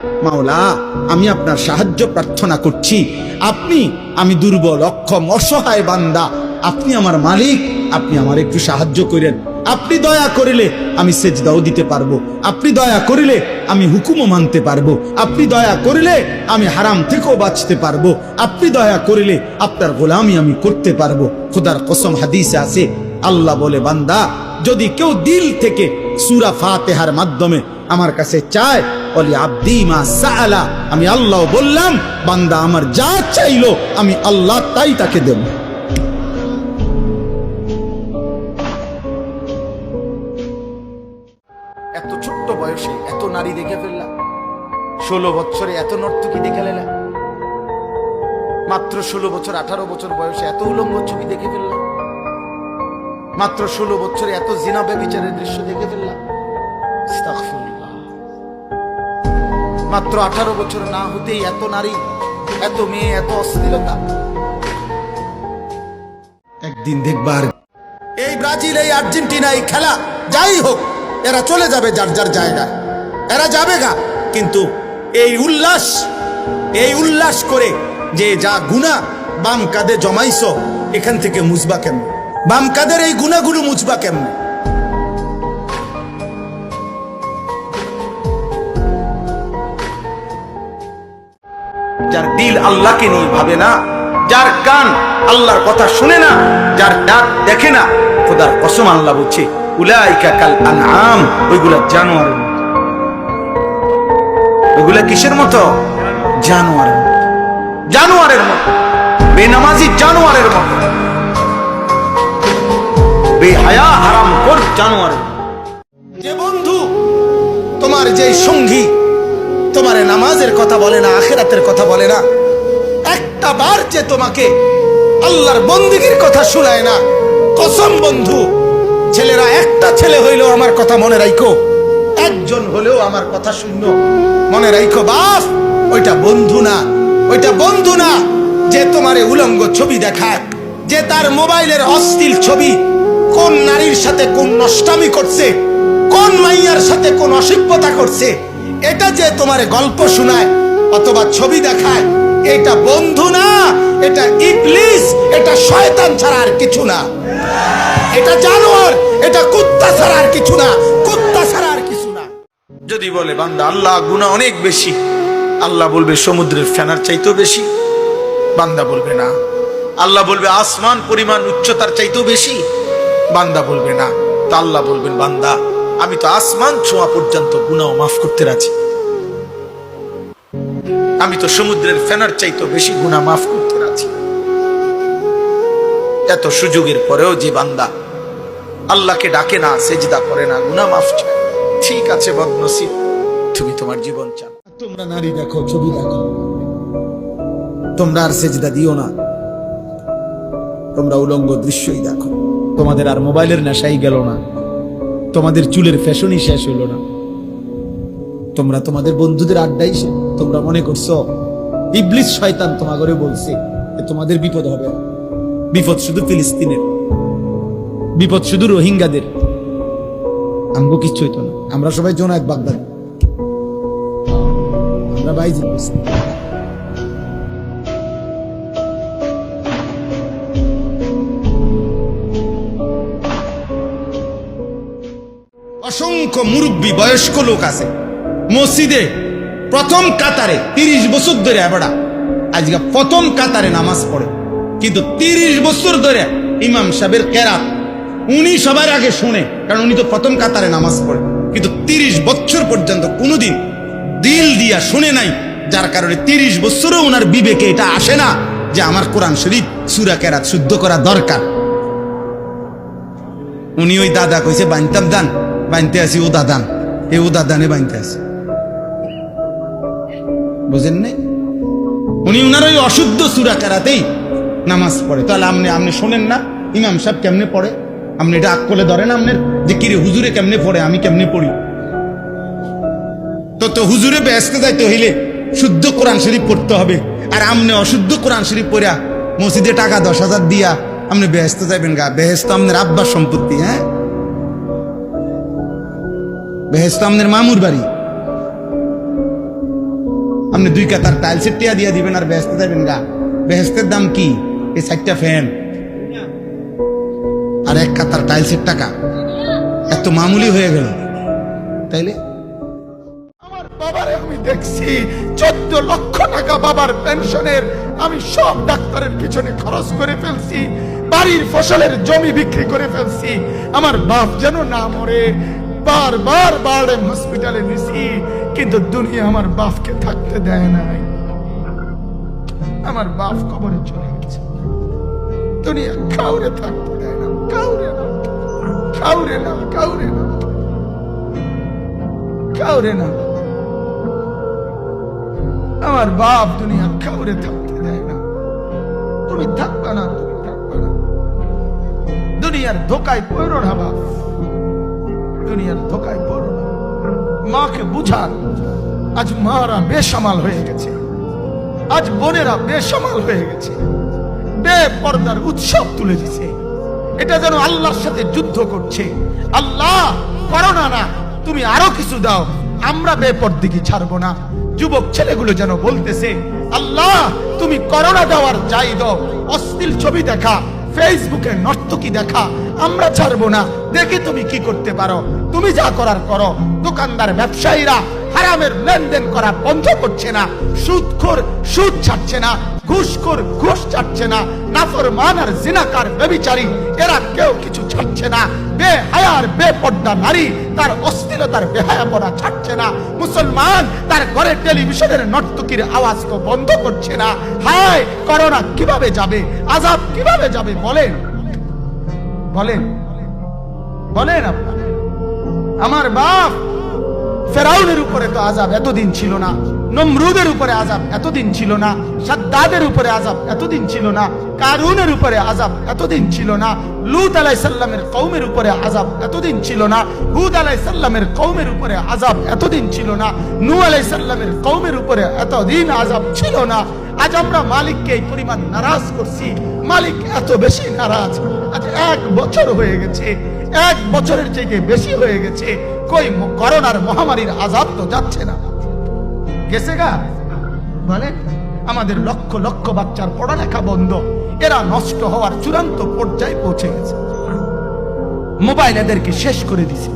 মাওলা, আমি আপনার সাহায্য প্রার্থনা করছি। আমি দুর্বল, অক্ষম, অসহায় বান্দা। আপনি আমার মালিক, আপনি আমার একটু সাহায্য করেন। আপনি দয়া করিলে আমি সেজদাও দিতে পারবো, আপনি দয়া করিলে আমি হুকুমও মানতে পারবো, আপনি দয়া করিলে আমি হারাম থেকেও বাঁচতে পারবো, আপনি দয়া করিলে আপনার গোলামি আমি করতে পারবো। খোদার কসম, হাদিসে আছে, আল্লাহ বলে, বান্দা যদি কেউ দিল থেকে সূরা ফাতিহার মাধ্যমে আমার কাছে চায়, বলি আব্দি মা সাআলা, আমি আল্লাহ বললাম, বান্দা আমার যা চাইলো আমি আল্লাহ তাই তাকে দেব। এত ছোট্ট বয়সে এত নারী দেখে ফেললাম, 16 বছরে এত নর্তকী দেখে ফেললাম, মাত্র 16 বছর 18 বছর বয়সে এত উলঙ্গ ছবি দেখে ফেললাম, মাত্র 16 বছরে এত জিনা ব্যভিচারের দৃশ্য দেখে ফেললাম। আস্তাগফিরুল্লাহ। মাত্র 18 বছর না হতেই এত নারী, এত মেয়ে, এত অশ্লীলতা। একদিন দেখবার এই ব্রাজিল, এই আর্জেন্টিনা, এই খেলা যাই হোক, এরা চলে যাবে যার যার জায়গায়, এরা যাবে গা। কিন্তু এই উল্লাস করে যে যা গুনাহ বাম কাঁধে জমাইছো, এখান থেকে মুছবা কেমন? বাম কাঁধের এই গুনাহগুলো মুছবা কেমন? যার দিল আল্লাহকে নিয়ে ভাবে না, যার কান আল্লাহর কথা শুনে না, যার নাক দেখে না, খোদার কসম আল্লাহ বলছে, উলাইকা কাল আনআম, ওইগুলা জানোয়ারের মতো। ওইগুলা কিসের মতো? জানোয়ারের মতো। জানোয়ারের মতো, বেনামাজি জানোয়ারের মতো, বেহায়া হারামখোর জানোয়ারের মতো। যে বন্ধু তোমার, যে সঙ্গী তোমার নামাজের কথা বলে না, আখিরাতের কথা বলে না, একটা বার যে তোমাকে আল্লাহর বন্দেগীর কথা শোনায় না, কসম বন্ধু, ছেলেরা একটা ছেলে হইলেও আমার কথা মনে রাখো, একজন হলেও আমার কথা শূন্য মনে রাখো, বাপ ওইটা বন্ধু না, ওইটা বন্ধু না। যে তোমারে উলঙ্গ ছবি দেখায়, যে তার মোবাইলের অশ্লীল ছবি, কোন নারীর সাথে কোন নষ্টামি করছে, কোন মাইয়ার সাথে কোন অসভ্যতা করছে, এটা যে তোমারে গল্প শোনায় অথবা ছবি দেখায়, এটা বন্ধু না, এটা ইবলিস, এটা শয়তান ছাড়া আর কিছু না, এটা জানোয়ার, এটা কুত্তা ছাড়া আর কিছু না, কুত্তা ছাড়া আর কিছু না। যদি বলে বান্দা আল্লাহ গুনাহ অনেক বেশি, আল্লাহ বলবে সমুদ্রের ফেনার চাইতেও বেশি। বান্দা বলবে না। আল্লাহ বলবে আসমান পরিমাণ উচ্চতার চাইতেও বেশি। বান্দা বলবে না। তা আল্লাহ বলবেন, বান্দা আমি তো আসমান ছোঁয়া পর্যন্ত গুনাহ মাফ করতে রাজি, আমি তো সমুদ্রের ফেনার চাইতেও বেশি গুনাহ মাফ করতে রাজি। এত সুযোগের পরেও যে বান্দা আল্লাহকে ডাকে না, সেজদা করে না, গুনাহ মাফ চায়, ঠিক আছে বদনসিব, তুমি তোমার জীবন চাও। তোমরা নারী দেখো, ছবি দেখো, তোমরা আর সেজদা দিও না, তোমরা উলঙ্গ দৃশ্যই দেখো। তোমাদের আর মোবাইলের নেশাই গেল না, তোমাদের চুলের ফ্যাশনই শেষ হইল না, তোমরা তোমাদের বন্ধুদের আড্ডাই শেষ। তোমরা মনে করছো ইবলিস শয়তান তোমাগরে বলছে তোমাদের বিপদ হবে না। বিপদ শুধু ফিলিস্তিনের, বিপদ শুধু রোহিঙ্গাদের, আমগো কিচ্ছু হইতো না। আমরা সবাই জোনায়েত বাগদাদি, আমরা বাইজি। অসংখ্য মুরব্বী বয়স্ক লোক আছে মসজিদে প্রথম কাতারে 30 বছর ধরে, এবারা আজকে প্রথম কাতারে নামাজ পড়ে, কিন্তু 30 বছর ধরে ইমাম সাহেবের কেরাত উনি সবার আগে শুনে, কারণ উনি তো প্রথম কাতারে নামাজ পড়ে, কিন্তু 30 বছর পর্যন্ত কোনোদিন দিল দিয়া শুনে নাই, যার কারণে 30 বছরও ওনার বিবেকে এটা আসে না যে আমার কোরআন শরীফ সূরা কেরাত শুদ্ধ করা দরকার। উনি ওই দাদা কইছে বানতাম দান, বানতে আসি ও দাদান, এ ও দাদানে বানতে আসি, বুঝেন নাই? উনি উনার ওই অশুদ্ধ সূরা কেরাতেই নামাজ পড়ে। তাহলে আপনি শোনেন না ইমাম সাহেব কেমনে পড়ে? আপনি এটা আকলে ধরেন আপনার যে কিরে হুজুরে কেমনে পড়ে, আমি কেমনে পড়ি? তো হুজুরে বেহেশতে যাইতে হইলে শুদ্ধ কোরআন শরীফ পড়তে হবে, আর আপনি অশুদ্ধ কোরআন শরীফ পড়া মসজিদে টাকা 10,000 দিয়া আপনি বেহেশতে যাইবেন গা? বেহেশত আপনার আব্বার সম্পত্তি, হ্যাঁ, বেহেশত আপনার মামুর বাড়ি। আপনি 2 কাতার টাইলসের টিয়া দিয়ে দিবেন আর বেহেস্তে যাবেন গা। বেহেস্তের দাম কি? এই 4টা ফ্যান আর 1 কাতার টাইলসের টাকা এত মামুলি হয়ে গেল, তাইলে? আমার বাবারে আমি দেখছি 14 লক্ষ টাকা বাবার পেনশনের আমি সব ডাক্তারের পিছনে খরচ করে ফেলছি, বাড়ির ফসলের জমি বিক্রি করে ফেলছি। আমার বাপ যেন না মরে বারবার বারডেম হসপিটালে নিছি, কিন্তু দুনিয়া আমার বাপকে থাকতে দেয় নাই। আমার বাপ কবরে চলে গেছে, দুনিয়া কাউরে থাকতে দেয় না, কাউরে না, কাউরে না, কাউরে না, কাউরে না। আমার বাপ দুনিয়া কাউরে থাকতে দেয় না। তুমি থাকবা না, তুমি থাকবা না। দুনিয়ার ধোকায় পড়ো না বাপ, দুনিয়ার ধোকায় পড়ো না। মাকে বুঝান, আজ মারা বেসামাল হয়ে গেছে, আজ বোনেরা বেসামাল হয়ে গেছে, বেপরদার উৎসব তুলে দিছে। এটা যেন আল্লাহর সাথে যুদ্ধ করছে। আল্লাহ করোনা না, তুমি আরো কিছু দাও, আমরা বেপরদিকে ছাড়বো না। যুবক ছেলেগুলো যেন বলতেছে, আল্লাহ তুমি করোনা দেওয়ার যাই দাও, অশ্লীল ছবি দেখা, ফেসবুকে নর্তকী দেখা, আমরা ছাড়বো না। দেখে তুমি কি করতে পারো, তুমি যা করার করো। দোকানদার ব্যবসায়ীরা হারামের লেনদেন করা বন্ধ করছে না, সুদখোর সুদ ছাড়ছে না, ঘুষখোর ঘুষ ছাড়ছে না, নাফরমান আর জিনাকার ব্যভিচারী এরা কেউ কিছু ছাড়ছে না। বেহায়ার বেপর্দা নারী তার অশ্লীলতার বেহায়াপনা ছাড়ছে না। মুসলমান তার ঘরে টেলিভিশনের নর্তকীর আওয়াজ তো বন্ধ করছে না। হায় করোনা কিভাবে যাবে, আযাব কিভাবে যাবে বলেন, বলেন, বলেন আপনারা। আমার বাপ ফেরাউনের উপরে তো আযাব এতদিন ছিল না, নমরুদের উপরে আযাব এতদিন ছিল না, সাদ্দাদের উপরে আযাব এতদিন ছিল না, কারুনের উপরে আযাব এতদিন ছিল না, লূত আলাইহিস সালামের কওমের উপরে আযাব এতদিন ছিল না, হুদ আলাইহিস সালামের কওমের উপরে আযাব এতদিন ছিল না, নূহ আলাইহিস সালামের কওমের উপরে এতদিন আযাব ছিল না। আজ আমরা মালিককে এই পরিমাণ নারাজ করছি, মালিক এত বেশি নারাজ। আজ 1 বছর হয়ে গেছে, 1 বছরের থেকে বেশি হয়ে গেছে, কই করোনার মহামারীর আযাব তো যাচ্ছে না, গেছে গা? বলে আমাদের লক্ষ লক্ষ বাচ্চার পড়ালেখা বন্ধ, এরা নষ্ট হওয়ার চূড়ান্ত পর্যায়ে পৌঁছে গেছে। মোবাইল এদেরকে শেষ করে দিছে,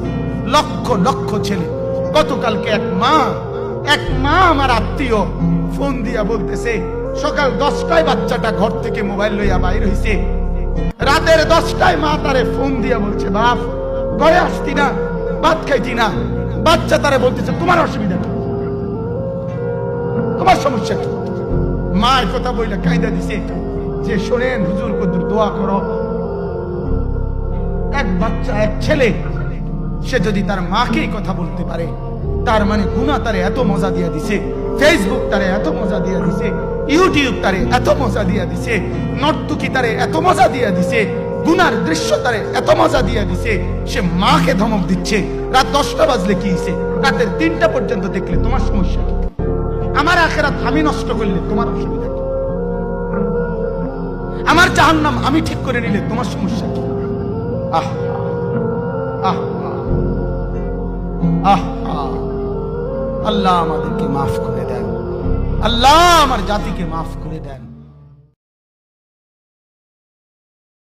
লক্ষ লক্ষ ছেলে। গতকালকে এক মা আমার আত্মীয় ফোন দিয়া বলতেছে, সকাল 10টায় বাচ্চাটা ঘর থেকে মোবাইল লইয়া বাইর হইছে, রাতের 10টায় মা তারে ফোন দিয়া বলছে, বাপ ঘরে আসতি না, ভাত খাইতি না। বাচ্চা তারে বলতেছে, তোমার অসুবিধা কি, তোমার সমস্যা কি? মা এই কথা বইলা কায়দা দিছে যে, শোনেন হুজুর কদ্দুর দোয়া করো। এক বাচ্চা, এক ছেলে, সে যদি তার মাকে কথা বলতে পারে, তার মানে গুনাহ তারে এত মজা দিয়া দিছে, ফেসবুক তারে এত মজা দিয়া দিছে, ইউটিউব তারে এত মজা দিয়া দিছে, নর্তকী তারে এত মজা দিয়া দিছে, গুনার দৃশ্য তারে এত মজা দিয়া দিছে, সে মাকে ধমক দিচ্ছে। রাত 10টা বাজলে কি হইছে, রাতের 3টা পর্যন্ত দেখলে তোমার সমস্যা কি? আমার আখিরাত আমি নষ্ট করলে তোমার অসুবিধা কি? আমার জাহান্নাম আমি ঠিক করে নিলে তোমার সমস্যা কি? আহ আহ আহ আল্লাহ আমাদেরকে মাফ করে দেন, আল্লাহ আমার জাতিকে মাফ করে দেন।